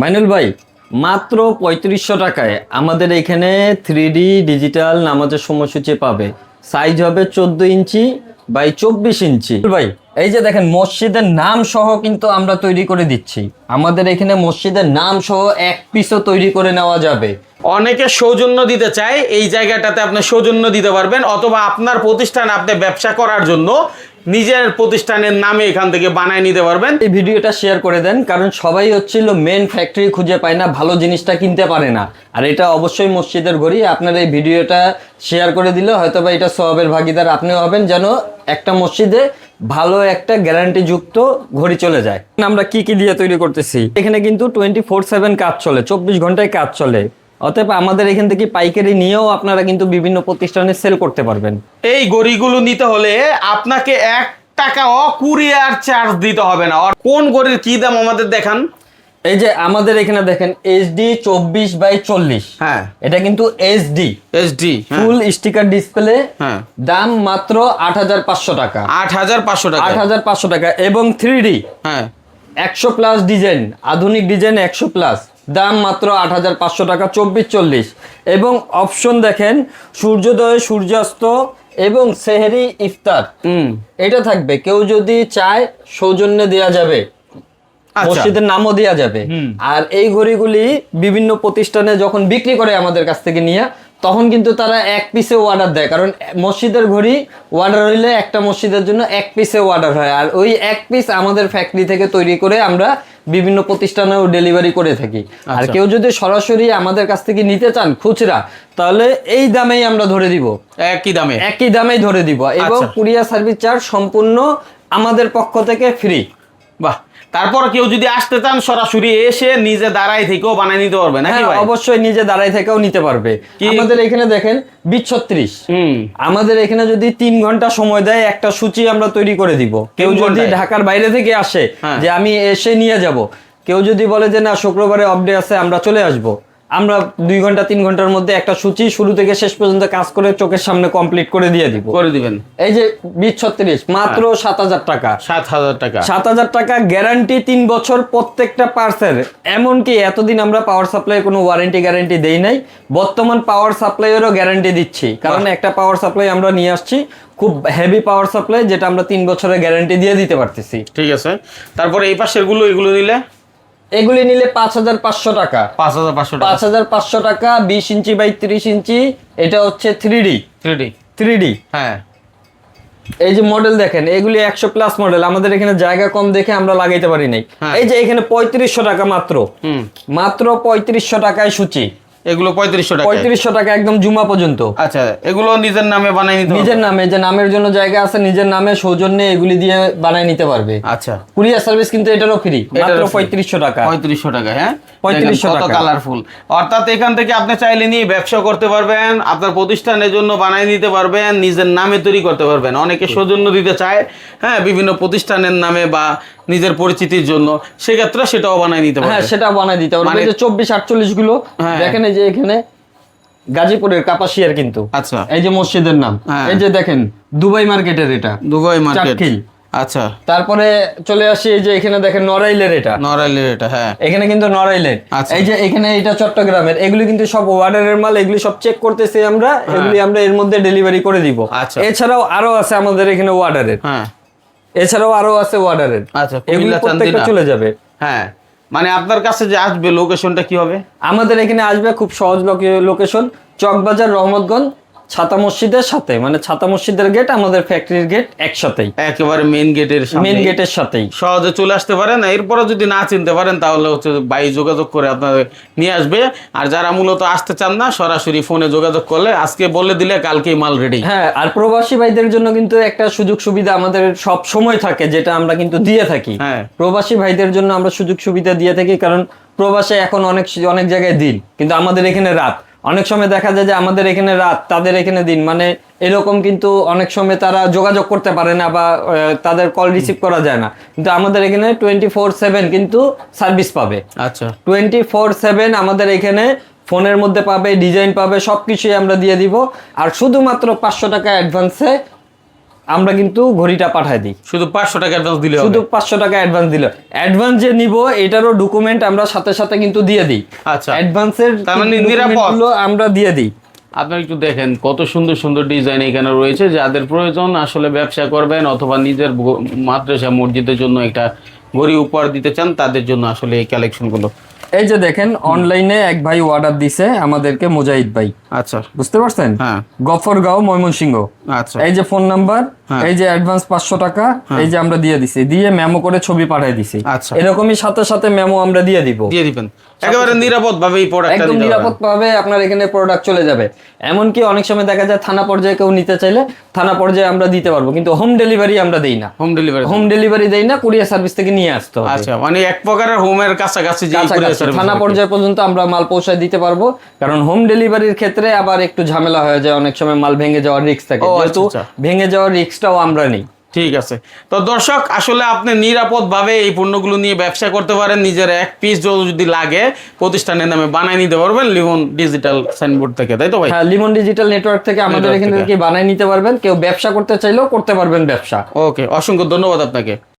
মাইনুল ভাই, মাত্র ৩৫০০ টাকায় আমাদের এখানে 3D ডিজিটাল নামাজের সময়সূচি পাবে। সাইজ হবে 14 ইঞ্চি বাই 24 ইঞ্চি। ভাই এই যে দেখেন, মসজিদের নাম সহ কিন্তু আমরা তৈরি করে দিচ্ছি। আমাদের এখানে মসজিদের নাম সহ এক পিসও তৈরি করে নেওয়া যাবে। অনেকে সৌজন্য দিতে চায়, এই জায়গাটাতে আপনি সৌজন্য দিতে পারবেন, অথবা আপনার প্রতিষ্ঠান আপনি ব্যবসা করার জন্য নিজের প্রতিষ্ঠানের নামে এখান থেকে বানায় নিতে পারবেন। এই ভিডিওটা শেয়ার করে দেন, কারণ সবাই হচ্ছিল মেন ফ্যাক্টরি খুঁজে পায় না, ভালো জিনিসটা কিনতে পারে না। আর এটা অবশ্যই মসজিদের ঘড়ি। আপনার এই ভিডিওটা শেয়ার করে দিলে হয়তো বা এটা সওয়াবের ভাগিদার আপনিও হবেন, যেন একটা মসজিদে ভালো একটা গ্যারান্টি যুক্ত ঘড়ি চলে যায়। আমরা কি কি দিয়ে তৈরি করতেছি, এখানে কিন্তু 24/7 কাজ চলে, 24 ঘন্টায় কাজ চলে। অতএব আমাদের এখান থেকে পাইকারি নিয়েও আপনারা কিন্তু বিভিন্ন প্রতিষ্ঠানে সেল করতে পারবেন। এই ঘড়িগুলো নিতে হলে আপনাকে 1 টাকাও কুরিয়ার চার্জ দিতে হবে না। আর কোন ঘড়ির কি দাম আমাদের দেখান। এই যে আমাদের এখানে দেখেন HD 24/40, হ্যাঁ এটা কিন্তু HD ফুল স্টিকার ডিসপ্লে, হ্যাঁ, দাম মাত্র ৮৫০০ টাকা। ৮৫০০ টাকা, ৮৫০০ টাকা। এবং 3D হ্যাঁ 100+ ডিজাইন, আধুনিক ডিজাইন 100+, দাম মাত্র ৮৫০০ টাকা, 24/40। এবং অপশন দেখেন, সূর্যোদয়, সূর্যাস্ত এবং সেহরি, ইফতার এটা থাকবে। কেউ যদি চায় সৌজন্যে দেওয়া যাবে, মসজিদের নামও দেওয়া যাবে। আর এই ঘড়িগুলি বিভিন্ন প্রতিষ্ঠানে যখন বিক্রি করে আমাদের কাছ থেকে নিয়ে, তখন কিন্তু তারা এক পিসে অর্ডার দেয়, কারণ মসজিদের ঘড়ি অর্ডার হইলে একটা মসজিদের জন্য এক পিসে অর্ডার হয়। আর ওই এক পিস আমাদের ফ্যাক্টরি থেকে তৈরি করে আমরা বিভিন্ন প্রতিষ্ঠানেও ডেলিভারি করে থাকি। আর কেউ যদি সরাসরি আমাদের কাছ থেকে নিতে চান খুচরা, তাহলে এই দামেই আমরা ধরে দিব, একই দামেই ধরে দিব। এবং কুরিয়ার সার্ভিস চার্জ সম্পূর্ণ আমাদের পক্ষ থেকে ফ্রি। বাহ, তারপর কেউ যদি আসতে চান সরাসরি এসে নিজে দাঁড়াই থেকেও বানাই নিতে পারবে নাকি ভাই? অবশ্যই নিজে দাঁড়াই থেকেও নিতে পারবে। আমাদের এখানে দেখেন 2036, আমাদের এখানে যদি 3 ঘন্টা সময় দেয়, একটা সূচি আমরা তৈরি করে দিব। কেউ যদি ঢাকার বাইরে থেকে আসে যে আমি এসে নিয়ে যাব, কেউ যদি বলে যে না শুক্রবারে অফ ডে আছে আমরা চলে আসব, আমরা 2 ঘন্টা 3 ঘন্টার মধ্যে একটা সূচি শুরু থেকে শেষ পর্যন্ত কাজ করে চোখের সামনে কমপ্লিট করে দিয়ে দিব, করে দিবেন। এই যে 2036 মাত্র ৭০০০ টাকা। ৭০০০ টাকা, ৭০০০ টাকা গ্যারান্টি 3 বছর প্রত্যেকটা পার্সের। এমনকি এতদিন আমরা পাওয়ার সাপ্লাই কোনো ওয়ারেন্টি গ্যারান্টি দেই নাই, বর্তমান পাওয়ার সাপ্লাইয়েরও গ্যারান্টি দিচ্ছি। কারণ একটা পাওয়ার সাপ্লাই আমরা নিয়ে আসছি, খুব হেভি পাওয়ার সাপ্লাই, যেটা আমরা 3 বছরের গ্যারান্টি দিয়ে দিতে পারতেছি। ঠিক আছে। তারপরে এই পাশের গুলো, এগুলো নিলে, এগুলি নিলে ৫৫০০ টাকা। ৫৫০০ টাকা 20 ইঞ্চি বাই 30 ইঞ্চি। এটা হচ্ছে 3D। হ্যাঁ, এই যে মডেল দেখেন, এগুলি 100+ মডেল। আমাদের এখানে জায়গা কম দেখে আমরা লাগাইতে পারি নাই। এই যে এখানে ৩৫০০ টাকা মাত্র ৩৫০০ টাকায় সূচি। এগুলো ৩৫০০ টাকা, ৩৫০০ টাকা একদম জুমা পর্যন্ত। আচ্ছা, এগুলো নিজের নামে বানাই নিতে, নিজের নামে, যে নামের জন্য জায়গা আছে, নিজের নামে সৌজন্যে এগুলি দিয়ে বানাই নিতে পারবে। আচ্ছা, কুরিয়ার সার্ভিস কিন্তু এটারও ফ্রি, মাত্র ৩৫০০ টাকা। ৩৫০০ টাকা, হ্যাঁ ৩৫০০ টাকা, কালারফুল। অর্থাৎ এখান থেকে আপনি চাইলে নিয়ে ব্যবসা করতে পারবেন, আপনার প্রতিষ্ঠানের জন্য বানাই নিতে পারবেন, নিজের নামে তৈরি করতে পারবেন। অনেকে সৌজন্য দিতে চায়, হ্যাঁ, বিভিন্ন প্রতিষ্ঠানের নামে বা নিজের পরিচিতির জন্য, সেক্ষেত্রে সেটাও বানাই নিতে পারবেন। হ্যাঁ, সেটা বানাই দিতে পারবেন। এই যে 24/48 গুলো দেখেন, এই যে এখানে গাজীপুরের কাপাসিয়ার কিন্তু। আচ্ছা, এই যে মসজিদের নাম, এই যে দেখেন দুবাই মার্কেটের, এটা দুবাই মার্কেট। আচ্ছা, তারপরে চলে আসি, এই যে এখানে দেখেন নড়াইলের, এটা হ্যাঁ, এখানে কিন্তু নড়াইলের। এই যে এখানে এটা চট্টগ্রামের। এগুলি কিন্তু সব অর্ডারের মাল, এগুলি সব চেক করতেছি আমরা, এগুলি আমরা এর মধ্যে ডেলিভারি করে দিব। এছাড়াও আরো আছে আমাদের এখানে অর্ডারের, এছাড়াও আরো আছে অর্ডারের। আচ্ছা, এগুলি প্রত্যেকটা চলে যাবে। হ্যাঁ, মানে আপনার কাছে যে আসবে লোকেশনটা কি হবে? আমাদের এখানে আসবে খুব সহজ লোকেশন, চকবাজার, রহমতগঞ্জ, ছাতা মসজিদের সাথে, মানে ছাতা মসজিদের গেট, আমাদের ফ্যাক্টরির গেট একসাথেই, একেবারে মেইন গেটের সাথেই সহজে চলে আসতে পারেন। এরপরে যদি না চিনতে পারেন, তাহলে হচ্ছে ভাই যোগাযোগ করে আপনাদের নিয়ে আসবে। আর যারা মূলত আসতে চান না, সরাসরি ফোনে যোগাযোগ করলে আজকে বলে দিলে কালকেই মাল রেডি। হ্যাঁ, আর প্রবাসী ভাইদের জন্য কিন্তু একটা সুযোগ সুবিধা আমাদের সব সময় থাকে, যেটা আমরা কিন্তু দিয়ে থাকি। প্রবাসী ভাইদের জন্য আমরা সুযোগ সুবিধা দিয়ে থাকি, কারণ প্রবাসে এখন অনেক জায়গায় দিন, কিন্তু আমাদের এখানে রাত। অনেক সময় দেখা যায় যে আমাদের এখানে রাত, তাদের এখানে দিন, মানে এরকম কিন্তু অনেক সময় তারা যোগাযোগ করতে পারে না বা তাদের কল রিসিভ করা যায় না। কিন্তু আমাদের এখানে 24/7 কিন্তু সার্ভিস পাবে। আচ্ছা, 24/7 আমাদের এখানে ফোনের মধ্যে পাবে, ডিজাইন পাবে, সবকিছুই আমরা দিয়ে দিব। আর শুধুমাত্র 500 টাকা অ্যাডভান্সে আমরা কিন্তু ঘড়িটা পাঠাই দিই। শুধু 500 টাকা অ্যাডভান্স দিলে হবে? শুধু 500 টাকা অ্যাডভান্স দিলে, অ্যাডভান্স যে নিব এটারও ডকুমেন্ট আমরা সাথে সাথে কিন্তু দিয়ে দিই। আচ্ছা, অ্যাডভান্সের তার মানে নিরাপদ। ডকুমেন্টগুলো আমরা দিয়ে দিই। আপনারা একটু দেখেন কত সুন্দর সুন্দর ডিজাইন এখানে রয়েছে। যাদের প্রয়োজন আসলে ব্যবসা করবেন অথবা নিজের মাদ্রাসা মসজিদের জন্য একটা ঘড়ি উপহার দিতে চান, তাদের জন্য আসলে এই কালেকশনগুলো। এই যে দেখেন অনলাইনে এক ভাই অর্ডার দিছে আমাদেরকে, মুজাহিদ ভাই, আচ্ছা বুঝতে পারছেন? হ্যাঁ গফরগাঁও, ময়মনসিংহ। আচ্ছা এই যে ফোন নাম্বার, হ্যাঁ। এই যে অ্যাডভান্স 500 টাকা, এই যে আমরা দিয়ে দিছি, দিয়ে মেমো করে ছবি পাঠিয়ে দিছি। আচ্ছা। এরকমই সাথে সাথে মেমো আমরা দিয়ে দিব। দিয়ে দিবেন একেবারে নিরাপদ ভাবে এই প্রোডাক্টটা একদম নিরাপদ ভাবে আপনার এখানে প্রোডাক্ট চলে যাবে। এমনকি অনেক সময় দেখা যায় থানা পর্যায়ে কেউ নিতে চাইলে থানা পর্যায়ে আমরা দিতে পারবো, কিন্তু হোম ডেলিভারি আমরা দেই না। Home delivery? হোম ডেলিভারি দেই না, কুরিয়ার সার্ভিস থেকে নিয়ে আসতে হবে। আচ্ছা, মানে এক প্রকারের হোমের কাছাকাছি যে কাছাকাছি থানা পর্যায়ে পর্যন্ত আমরা মাল পৌঁছায় দিতে পারবো, কারণ হোম ডেলিভারির ক্ষেত্রে আবার একটু ঝামেলা হয়ে যায়, অনেক সময় মাল ভেঙে যাওয়ার রিস্ক থাকে, ও, যেহেতু আচ্ছা। ভেঙে যাওয়ার রিস্কটাও আমরা নিই। ঠিক আছে। তো দর্শক আসলে আপনি নিরাপদ ভাবে এই পণ্যগুলো নিয়ে ব্যবসা করতে পারেন। নিজের এক পিস যদি লাগে প্রতিষ্ঠানের নামে বানাই নিতে পারবেন লিমন ডিজিটাল সাইনবোর্ড থেকে, তাই তো ভাই? হ্যাঁ, লিমন ডিজিটাল নেটওয়ার্ক থেকে আমাদের নেটওয়ার্ক এখান থেকে। থেকে বানাই নিতে পারবেন। কেউ ব্যবসা করতে চাইলেও করতে পারবেন ব্যবসা। ওকে, অসংখ্য ধন্যবাদ আপনাকে।